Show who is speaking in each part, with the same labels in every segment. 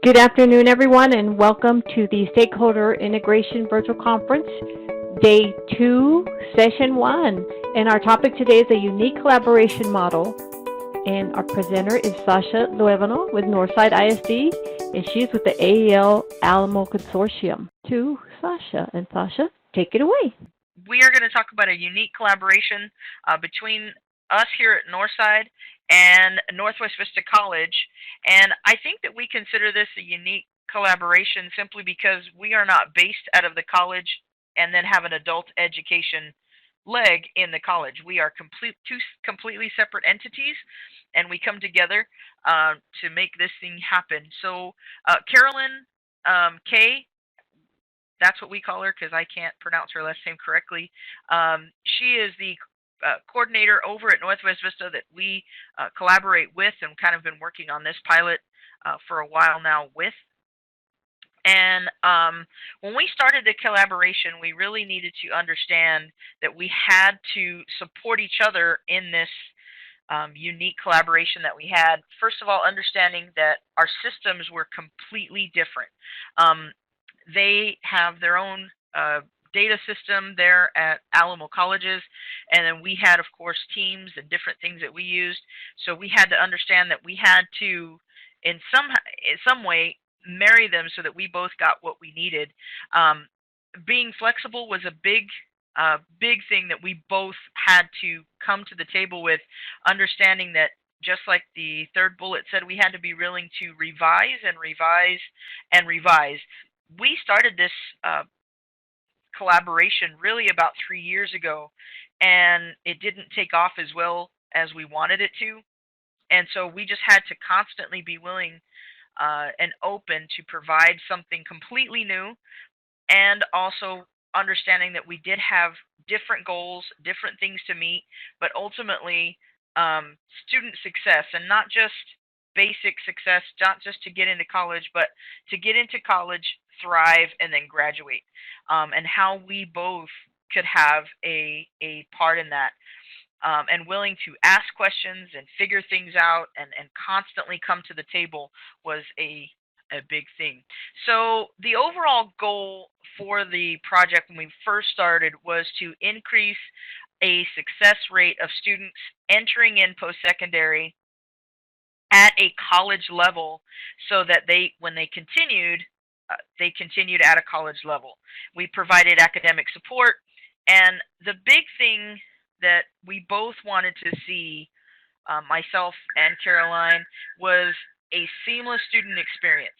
Speaker 1: Good afternoon, everyone, and welcome to the Stakeholder Integration Virtual Conference, Day 2, Session 1. And our topic today is a unique collaboration model. And our presenter is Sasha Luevano with Northside ISD, and she's with the AEL Alamo Consortium. To Sasha. And Sasha, take it away.
Speaker 2: We are going to talk about a unique collaboration between us here at Northside and Northwest Vista College. And I think that we consider this a unique collaboration simply because we are not based out of the college and then have an adult education leg in the college. We are two completely separate entities, and we come together to make this thing happen. So, Carolyn Kay, that's what we call her because I can't pronounce her last name correctly. She is the coordinator over at Northwest Vista that we collaborate with and kind of been working on this pilot for a while now with. And when we started the collaboration, we really needed to understand that we had to support each other in this unique collaboration that we had. First of all, understanding that our systems were completely different. They have their own data system there at Alamo Colleges, and then we had, of course, teams and different things that we used. So we had to understand that we had to, in some way, marry them so that we both got what we needed. Being flexible was a big thing that we both had to come to the table with, understanding that just like the third bullet said, we had to be willing to revise and revise and revise. We started this collaboration really about 3 years ago, and it didn't take off as well as we wanted it to. And so we just had to constantly be willing and open to provide something completely new, and also understanding that we did have different goals, different things to meet, but ultimately student success, and not just basic success, not just to get into college, but to get into college, thrive, and then graduate, and how we both could have a part in that, and willing to ask questions and figure things out and constantly come to the table was a big thing. So the overall goal for the project when we first started was to increase a success rate of students entering in post-secondary at a college level, so that when they continued at a college level. We provided academic support, and the big thing that we both wanted to see, myself and Caroline, was a seamless student experience.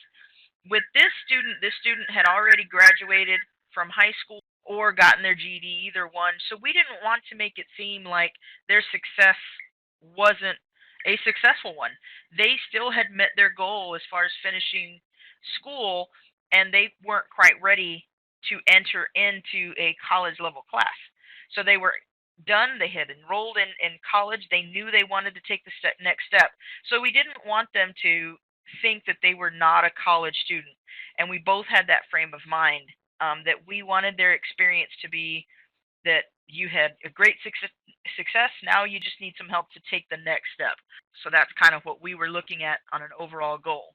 Speaker 2: With this student had already graduated from high school or gotten their GED, either one. So we didn't want to make it seem like their success wasn't a successful one. They still had met their goal as far as finishing school, and they weren't quite ready to enter into a college level class. So they were done. They had enrolled in college. They knew they wanted to take the next step. So we didn't want them to think that they were not a college student. And we both had that frame of mind, that we wanted their experience to be that you had a great success. Now you just need some help to take the next step. So that's kind of what we were looking at on an overall goal.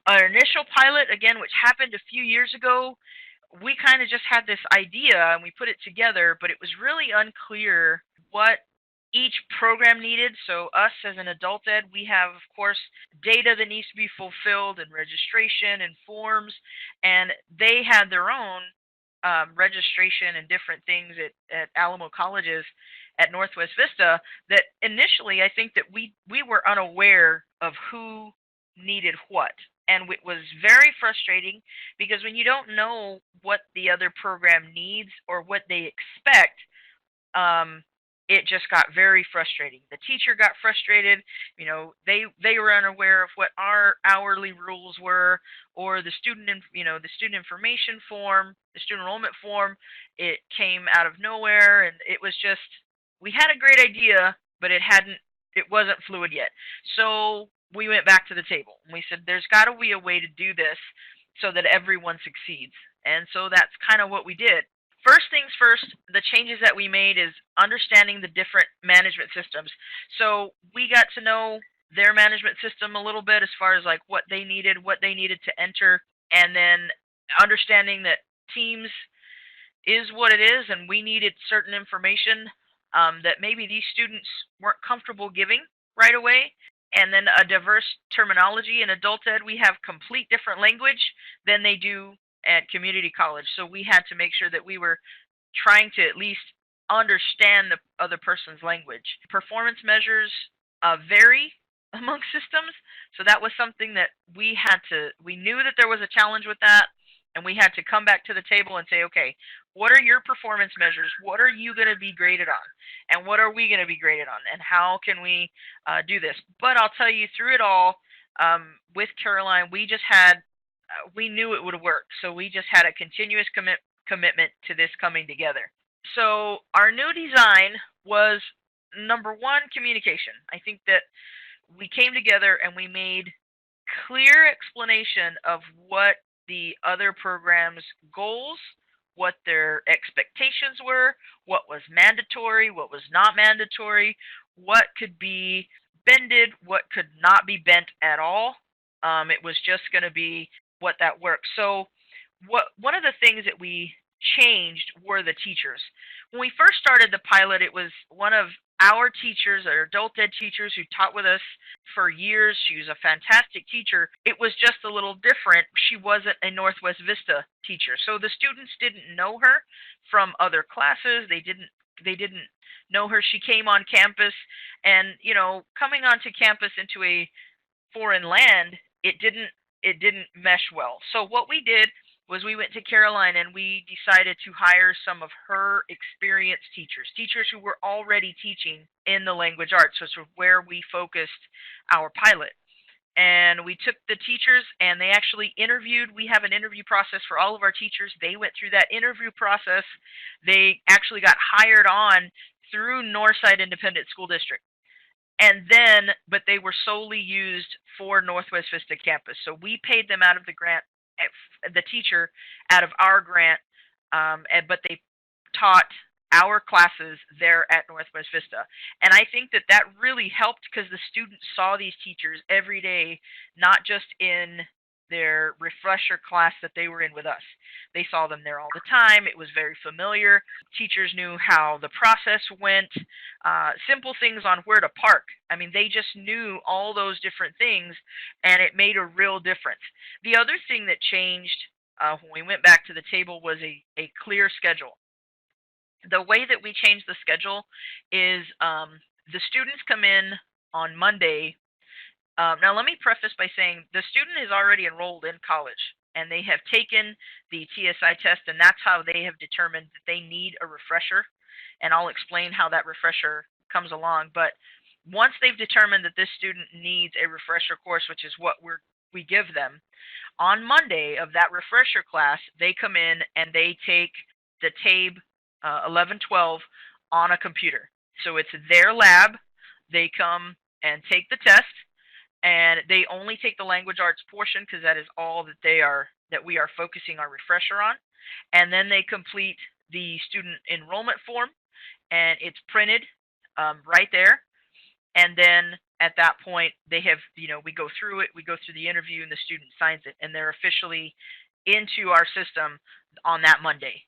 Speaker 2: Our initial pilot, again, which happened a few years ago, we kind of just had this idea and we put it together, but it was really unclear what each program needed. So us as an adult ed, we have, of course, data that needs to be fulfilled and registration and forms, and they had their own registration and different things at Alamo Colleges at Northwest Vista, that initially I think that we were unaware of who needed what. And it was very frustrating because when you don't know what the other program needs or what they expect, it just got very frustrating. The teacher got frustrated. They were unaware of what our hourly rules were, or the student information form, the student enrollment form. It came out of nowhere, and it was just, we had a great idea, but it wasn't fluid yet. So we went back to the table and we said, there's got to be a way to do this so that everyone succeeds. And so that's kind of what we did. First things first, the changes that we made is understanding the different management systems. So we got to know their management system a little bit as far as like what they needed to enter, and then understanding that Teams is what it is, and we needed certain information that maybe these students weren't comfortable giving right away. And then a diverse terminology. In adult ed, we have complete different language than they do at community college. So we had to make sure that we were trying to at least understand the other person's language. Performance measures vary among systems, so that was something that we knew that there was a challenge with that, and we had to come back to the table and say, okay, what are your performance measures? What are you going to be graded on? And what are we going to be graded on? And how can we do this? But I'll tell you, through it all, with Caroline, we knew it would work. So we just had a continuous commitment to this coming together. So our new design was, number one, communication. I think that we came together and we made clear explanation of what the other program's goals, what their expectations were, what was mandatory, what was not mandatory, what could be bended, what could not be bent at all. It was just going to be what that worked. So one of the things that we changed were the teachers. When we first started the pilot, it was one of our teachers, our adult ed teachers who taught with us for years. She was a fantastic teacher. It was just a little different. She wasn't a Northwest Vista teacher. So the students didn't know her from other classes. They didn't know her. She came on campus, and coming onto campus into a foreign land, it didn't mesh well. So what we did was we went to Caroline and we decided to hire some of her experienced teachers who were already teaching in the language arts, which is where we focused our pilot. And we took the teachers and they actually interviewed. We have an interview process for all of our teachers. They went through that interview process. They actually got hired on through Northside Independent School District. But they were solely used for Northwest Vista campus. So we paid them out of the grant, the teacher out of our grant, but they taught our classes there at Northwest Vista. And I think that really helped because the students saw these teachers every day, not just in their refresher class that they were in with us. They saw them there all the time. It was very familiar. Teachers knew how the process went, simple things on where to park. I mean, they just knew all those different things, and it made a real difference. The other thing that changed when we went back to the table was a clear schedule. The way that we changed the schedule is the students come in on Monday. Now, let me preface by saying the student is already enrolled in college, and they have taken the TSI test, and that's how they have determined that they need a refresher. And I'll explain how that refresher comes along. But once they've determined that this student needs a refresher course, which is what we give them, on Monday of that refresher class, they come in and they take the TABE 11-12 on a computer. So it's their lab. They come and take the test. And they only take the language arts portion because that is all that we are focusing our refresher on. And then they complete the student enrollment form, and it's printed right there. And then at that point, they have, we go through it, we go through the interview, and the student signs it, and they're officially into our system on that Monday.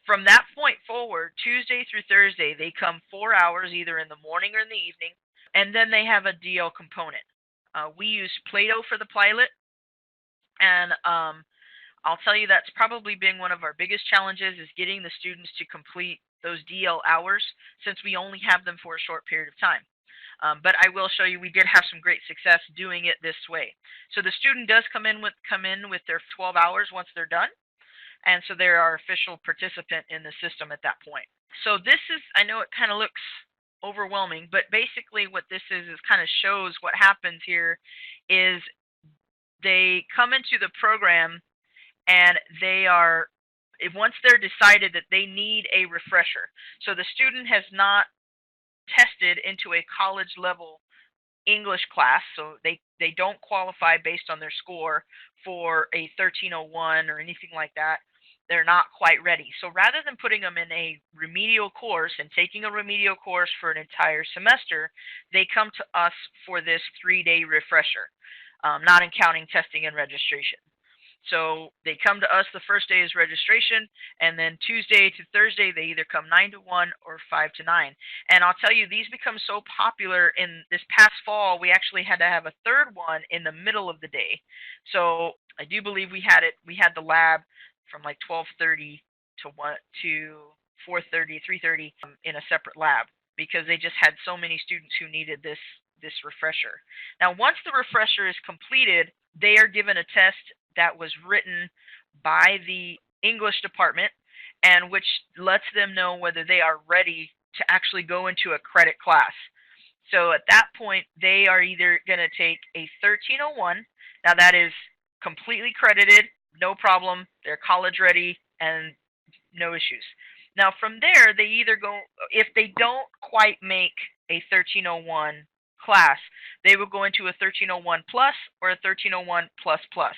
Speaker 2: From that point forward, Tuesday through Thursday, they come 4 hours either in the morning or in the evening, and then they have a DL component. We use Play-Doh for the pilot, and I'll tell you that's probably been one of our biggest challenges is getting the students to complete those DL hours since we only have them for a short period of time. But I will show you we did have some great success doing it this way. So the student does come in with their 12 hours once they're done, and so they're our official participant in the system at that point. So this is, I know it kind of looks overwhelming, but basically what this is kind of shows what happens here is they come into the program and once they're decided that they need a refresher. So the student has not tested into a college level English class, so they don't qualify based on their score for a 1301 or anything like that. they're not quite ready. So rather than putting them in a remedial course and taking a remedial course for an entire semester, they come to us for this 3-day refresher, not counting testing and registration. So they come to us, the first day is registration, and then Tuesday to Thursday they either come 9 to 1 or 5 to 9. And I'll tell you, these become so popular. In this past fall, we actually had to have a third one in the middle of the day. So I do believe we had the lab from like 12:30 to 1 to 4:30, 3:30 in a separate lab, because they just had so many students who needed this refresher. Now, once the refresher is completed, they are given a test that was written by the English department, and which lets them know whether they are ready to actually go into a credit class. So at that point, they are either going to take a 1301. Now that is completely credited, no problem. They're college ready and no issues. Now from there, they either go, if they don't quite make a 1301 class, they will go into a 1301 plus or a 1301 plus plus.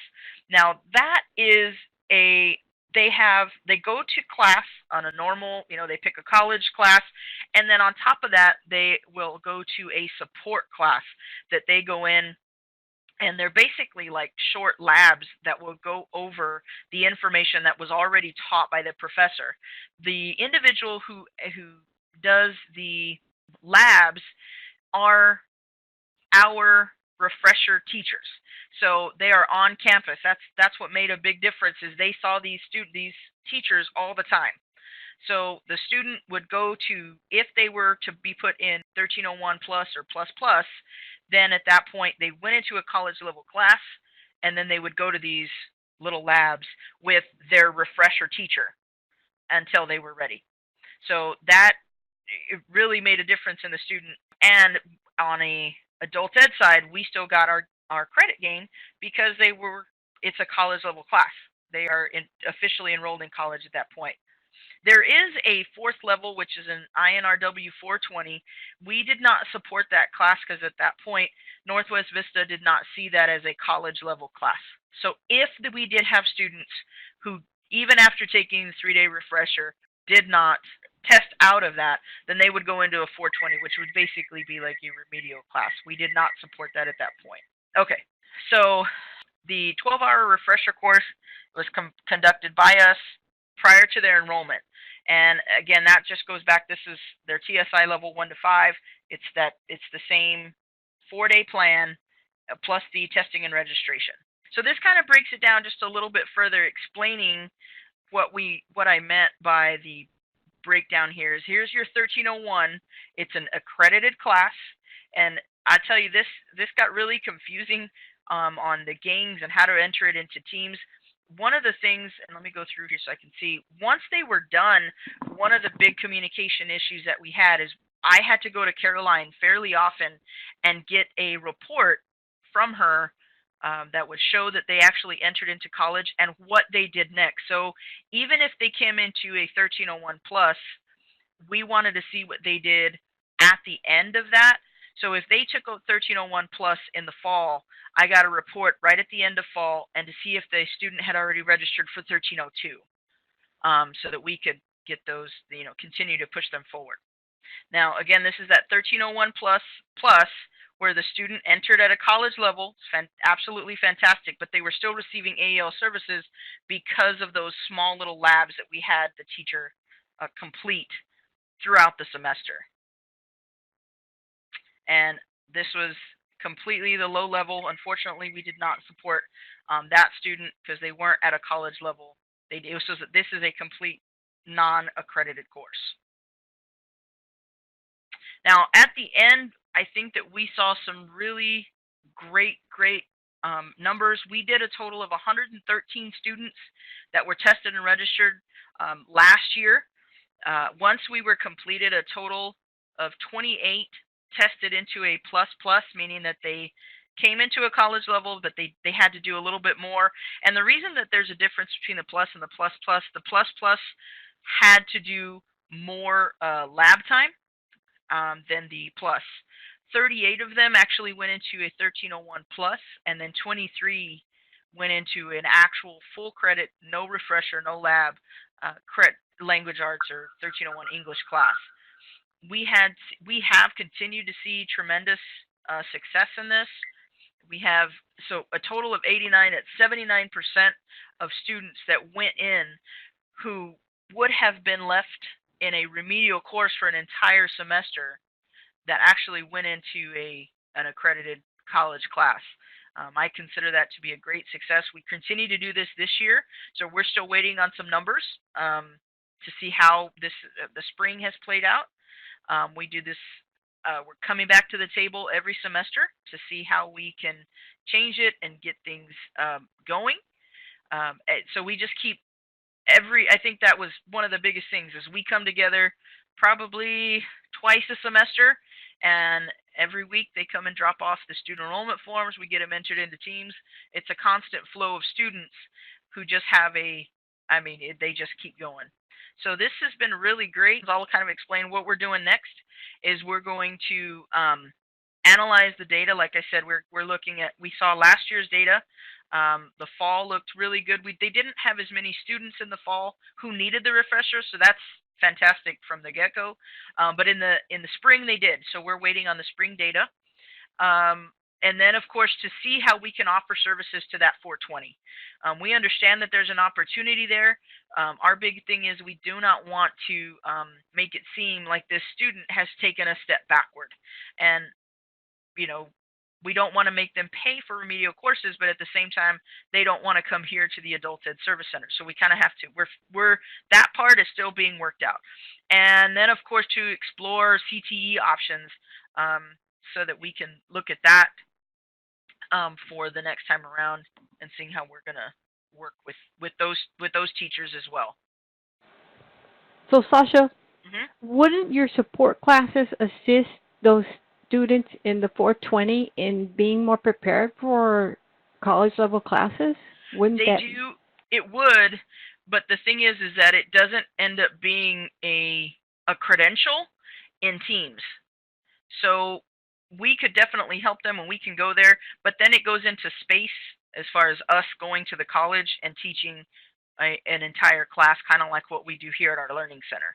Speaker 2: Now that is they go to class on a normal, they pick a college class, and then on top of that, they will go to a support class that they go in, and they're basically like short labs that will go over the information that was already taught by the professor. The individual who does the labs are our refresher teachers. So they are on campus. That's what made a big difference, is they saw these teachers all the time. So the student would go to, if they were to be put in 1301 plus or plus plus, then at that point they went into a college level class, and then they would go to these little labs with their refresher teacher until they were ready. So that, it really made a difference in the student. And on a adult ed side, we still got our credit gain because it's a college level class. They are officially enrolled in college at that point. There is a fourth level, which is an INRW 420. We did not support that class because at that point, Northwest Vista did not see that as a college level class. So if we did have students who, even after taking the 3-day refresher, did not test out of that, then they would go into a 420, which would basically be like a remedial class. We did not support that at that point. Okay, so the 12-hour refresher course was conducted by us prior to their enrollment. And again, that just goes back, this is their TSI level 1 to 5. It's the same 4-day plan plus the testing and registration. So this kind of breaks it down just a little bit further, explaining what I meant by the breakdown here. Is here's your 1301. It's an accredited class, and I tell you, this got really confusing on the gangs and how to enter it into teams. One of the things, and let me go through here so I can see, once they were done, one of the big communication issues that we had is I had to go to Caroline fairly often and get a report from her that would show that they actually entered into college and what they did next. So even if they came into a 1301 plus, we wanted to see what they did at the end of that. So if they took a 1301 plus in the fall, I got a report right at the end of fall and to see if the student had already registered for 1302, so that we could get those, continue to push them forward. Now, again, this is that 1301 plus where the student entered at a college level, absolutely fantastic, but they were still receiving AEL services because of those small little labs that we had the teacher complete throughout the semester. And this was completely the low level. Unfortunately, we did not support that student because they weren't at a college level. This is a complete non-accredited course. Now, at the end, I think that we saw some really great numbers. We did a total of 113 students that were tested and registered last year. Once we were completed, a total of 28 tested into a plus, meaning that they came into a college level, but they had to do a little bit more. And the reason that there's a difference between the plus and the plus had to do more lab time than the plus. 38 of them actually went into a 1301 plus, and then 23 went into an actual full credit, no refresher, no lab, language arts or 1301 English class. We have continued to see tremendous success in this. We have a total of 89 at 79% of students that went in who would have been left in a remedial course for an entire semester that actually went into an accredited college class. I consider that to be a great success. We continue to do this year, so we're still waiting on some numbers to see how the spring has played out. We do this. We're coming back to the table every semester to see how we can change it and get things going. So we just keep I think that was one of the biggest things is we come together probably twice a semester, and every week they come and drop off the student enrollment forms. We get them entered into teams. It's a constant flow of students who just have they just keep going. So this has been really great. I'll kind of explain what we're doing next is we're going to analyze the data. Like I said, we're looking at, we saw last year's data. The fall looked really good. They didn't have as many students in the fall who needed the refresher, so that's fantastic from the get-go. But in the spring they did, so we're waiting on the spring data. And then, of course, to see how we can offer services to that 420. We understand that there's an opportunity there. Our big thing is we do not want to make it seem like this student has taken a step backward. And, we don't want to make them pay for remedial courses, but at the same time, they don't want to come here to the Adult Ed Service Center. So we kind of have to. That part is still being worked out. And then, of course, to explore CTE options so that we can look at that for the next time around and seeing how we're going to work with those teachers as well.
Speaker 1: So, Sasha, wouldn't your support classes assist those students in the 420 in being more prepared for college level classes? Wouldn't
Speaker 2: they do? It would, but the thing is that it doesn't end up being a credential in teams. So we could definitely help them and we can go there, but then it goes into space as far as us going to the college and teaching an entire class, kind of like what we do here at our learning center.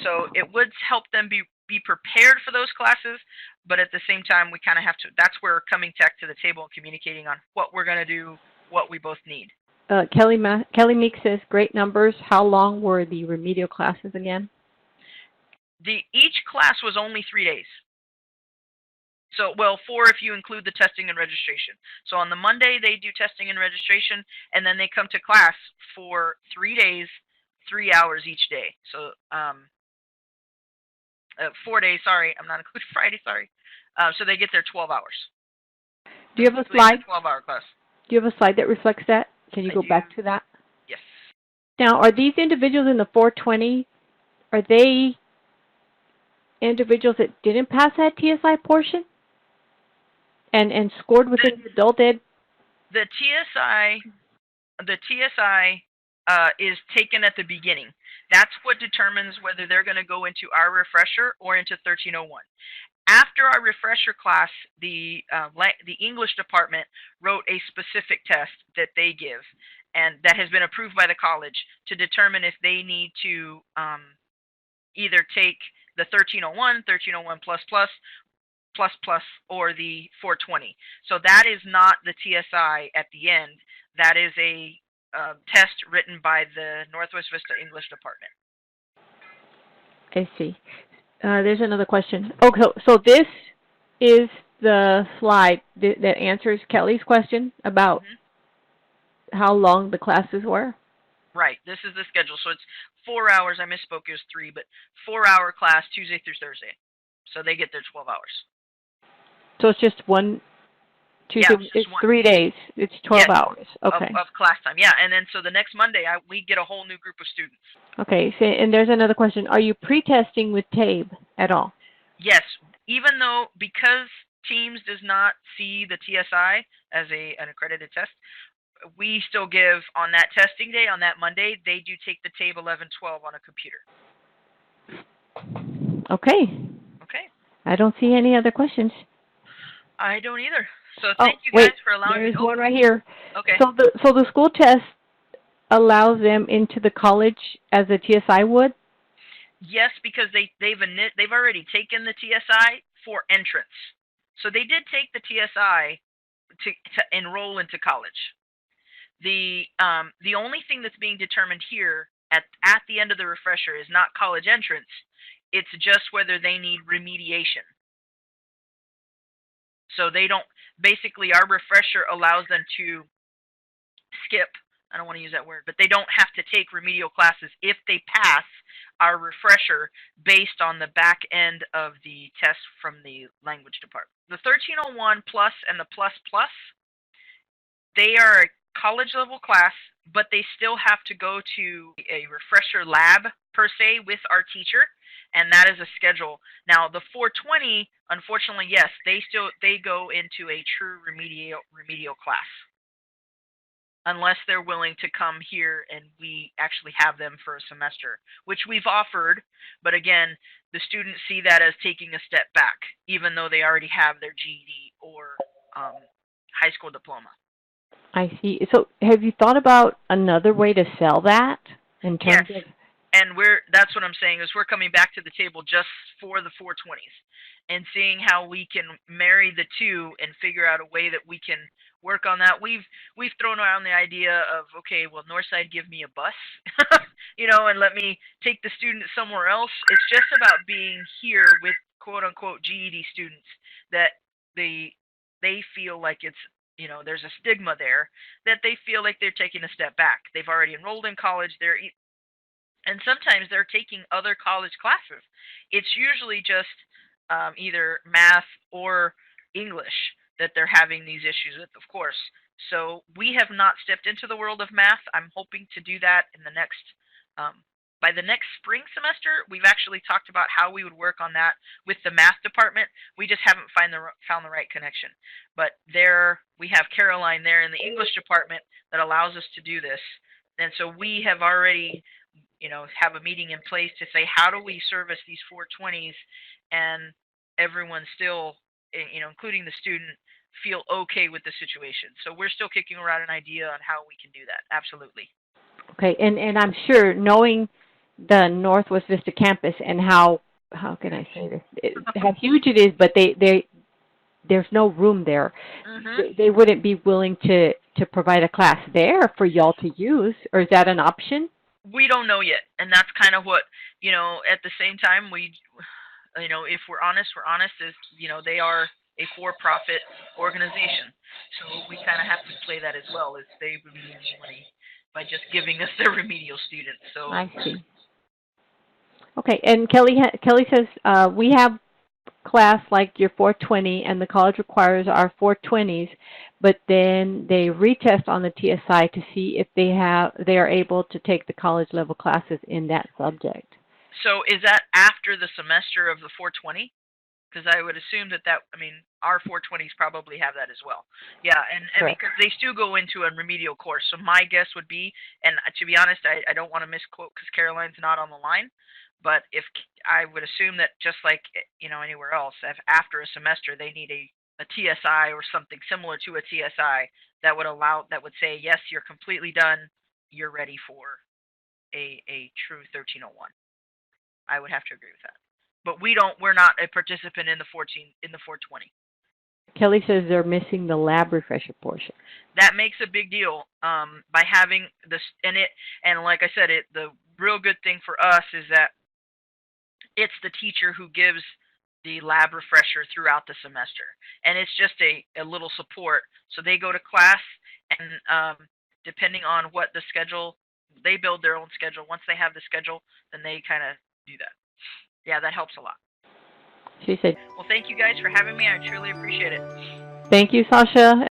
Speaker 2: So it would help them be prepared for those classes, but at the same time, we kind of have to, that's where coming tech to the table and communicating on what we're going to do, what we both need.
Speaker 1: Kelly Meek says, great numbers. How long were the remedial classes again?
Speaker 2: Each class was only 3 days. So, 4 if you include the testing and registration. So on the Monday, they do testing and registration, and then they come to class for 3 days, 3 hours each day. So 4 days, sorry, I'm not including Friday, sorry. So they get their 12 hours.
Speaker 1: Do you have a slide?
Speaker 2: 12-hour class.
Speaker 1: Do you have a slide that reflects that? Can you go back to that?
Speaker 2: Yes.
Speaker 1: Now, are these individuals in the 420, are they individuals that didn't pass that TSI portion and scored within the adult ed?
Speaker 2: The TSI is taken at the beginning. That's what determines whether they're going to go into our refresher or into 1301. After our refresher class, the English department wrote a specific test that they give, and that has been approved by the college to determine if they need to either take the 1301, 1301 plus, or the 420. So that is not the TSI at the end. That is a test written by the Northwest Vista English department.
Speaker 1: I see. There's another question. Okay, so this is the slide that answers Kelly's question about how long the classes were?
Speaker 2: Right. This is the schedule. So it's 4 hours. I misspoke. It was 3, but 4-hour class Tuesday through Thursday. So they get their 12 hours.
Speaker 1: So it's just one Tuesday, it's 3 days. It's 12 hours. Okay.
Speaker 2: Of class time. Yeah. And then so the next Monday, we get a whole new group of students. Okay.
Speaker 1: So, and there's another question. Are you pre-testing with TABE at all?
Speaker 2: Yes. Even though, because Teams does not see the TSI as an accredited test, we still give on that testing day, on that Monday, they do take the TABE 11-12 on a computer.
Speaker 1: Okay.
Speaker 2: Okay.
Speaker 1: I don't see any other questions.
Speaker 2: I don't either. So
Speaker 1: Oh,
Speaker 2: thank you
Speaker 1: wait,
Speaker 2: guys for allowing me.
Speaker 1: there's
Speaker 2: Oh,
Speaker 1: one right here.
Speaker 2: okay.
Speaker 1: So the school test allows them into the college as a TSI would?
Speaker 2: Yes, because they've already taken the TSI for entrance. So they did take the TSI to enroll into college. The only thing that's being determined here at the end of the refresher is not college entrance. It's just whether they need remediation. So they don't, basically our refresher allows them to skip, I don't want to use that word, but they don't have to take remedial classes if they pass our refresher based on the back end of the test from the language department. The 1301 plus and the plus plus, they are a college level class, but they still have to go to a refresher lab per se with our teacher, and that is a schedule. Now the 420, unfortunately, yes, they go into a true remedial class, unless they're willing to come here and we actually have them for a semester, which we've offered. But again, the students see that as taking a step back, even though they already have their GED or high school diploma.
Speaker 1: I see. So have you thought about another way to sell that in terms
Speaker 2: Yes.
Speaker 1: of?
Speaker 2: And that's what I'm saying, is we're coming back to the table just for the 420s and seeing how we can marry the two and figure out a way that we can work on that. We've thrown around the idea of, okay, well, Northside, give me a bus, and let me take the student somewhere else. It's just about being here with quote unquote GED students that they feel like it's, there's a stigma there, that they feel like they're taking a step back. They've already enrolled in college. And sometimes they're taking other college classes. It's usually just either math or English that they're having these issues with, of course. So we have not stepped into the world of math. I'm hoping to do that in the next, by the next spring semester. We've actually talked about how we would work on that with the math department. We just haven't found the right connection. But there, we have Caroline there in the English department that allows us to do this. And so we have already have a meeting in place to say, how do we service these 420s and everyone still, including the student, feel okay with the situation. So we're still kicking around an idea on how we can do that. Absolutely.
Speaker 1: Okay, and I'm sure, knowing the Northwest Vista campus and how can I say this, how huge it is, but there's no room there.
Speaker 2: Mm-hmm.
Speaker 1: They wouldn't be willing to provide a class there for y'all to use, or is that an option?
Speaker 2: We don't know yet, and that's kind of what, at the same time, we, if we're honest, is, they are a for-profit organization, so we kind of have to play that as well, as they would be losing money by just giving us their remedial students. So
Speaker 1: I see. Okay, and Kelly says we have class like your 420, and the college requires our 420s, but then they retest on the TSI to see if they are able to take the college level classes in that subject.
Speaker 2: So is that after the semester of the 420? Because I would assume that our 420s probably have that as well. Yeah, and because they still go into a remedial course. So my guess would be, and to be honest, I don't want to misquote because Caroline's not on the line, but if I would assume that just like anywhere else, if after a semester they need a TSI or something similar to a TSI that would say, yes, you're completely done, you're ready for a true 1301. I would have to agree with that. But we're not a participant in the 420.
Speaker 1: Kelly says they're missing the lab refresher portion.
Speaker 2: That makes a big deal by having this in it. And like I said, the real good thing for us is that it's the teacher who gives the lab refresher throughout the semester. And it's just a little support. So they go to class, and depending on what the schedule, they build their own schedule. Once they have the schedule, then they kind of do that. Yeah, that helps a lot.
Speaker 1: She said,
Speaker 2: well, thank you guys for having me. I truly appreciate it.
Speaker 1: Thank you, Sasha.